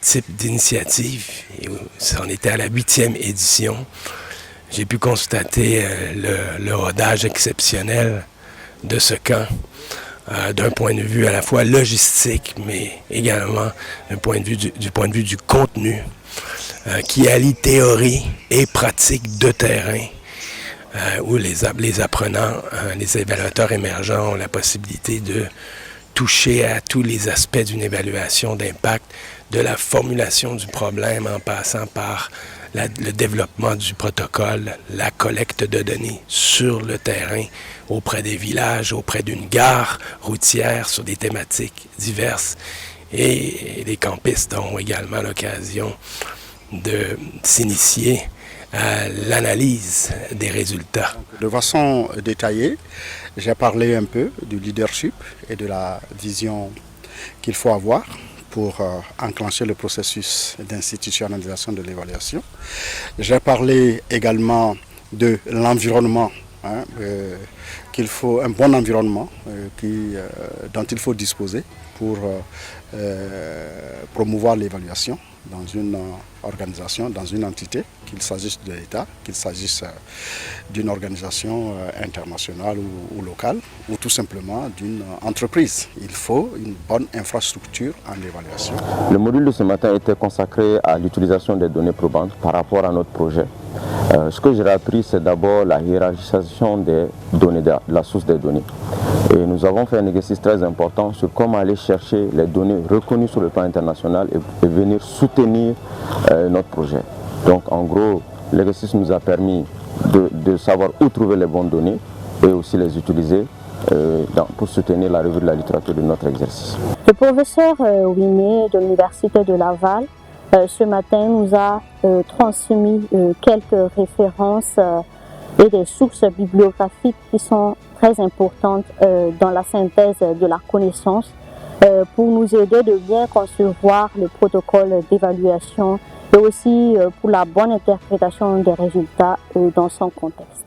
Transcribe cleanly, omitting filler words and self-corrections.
type d'initiative. On était à la 8e édition. J'ai pu constater le rodage exceptionnel de ce camp, d'un point de vue à la fois logistique, mais également du point de vue du contenu, qui allie théorie et pratique de terrain, où les apprenants, les évaluateurs émergents ont la possibilité de toucher à tous les aspects d'une évaluation d'impact, de la formulation du problème en passant par le développement du protocole, la collecte de données sur le terrain, auprès des villages, auprès d'une gare routière sur des thématiques diverses. Et les campistes ont également l'occasion de s'initier à l'analyse des résultats. De façon détaillée, j'ai parlé un peu du leadership et de la vision qu'il faut avoir pour enclencher le processus d'institutionnalisation de l'évaluation. J'ai parlé également de l'environnement, qu'il faut un bon environnement dont il faut disposer pour promouvoir l'évaluation dans une organisation, dans une entité, qu'il s'agisse de l'État, qu'il s'agisse d'une organisation internationale ou locale, ou tout simplement d'une entreprise. Il faut une bonne infrastructure en évaluation. Le module de ce matin était consacré à l'utilisation des données probantes par rapport à notre projet. Ce que j'ai appris, c'est d'abord la hiérarchisation des données, de la source des données. Et nous avons fait un exercice très important sur comment aller chercher les données reconnues sur le plan international et venir soutenir notre projet. Donc en gros, l'exercice nous a permis de savoir où trouver les bonnes données et aussi les utiliser pour soutenir la revue de la littérature de notre exercice. Le professeur Ouimet de l'Université de Laval ce matin nous a transmis quelques références et des sources bibliographiques qui sont très importantes dans la synthèse de la connaissance pour nous aider de bien concevoir le protocole d'évaluation et aussi pour la bonne interprétation des résultats dans son contexte.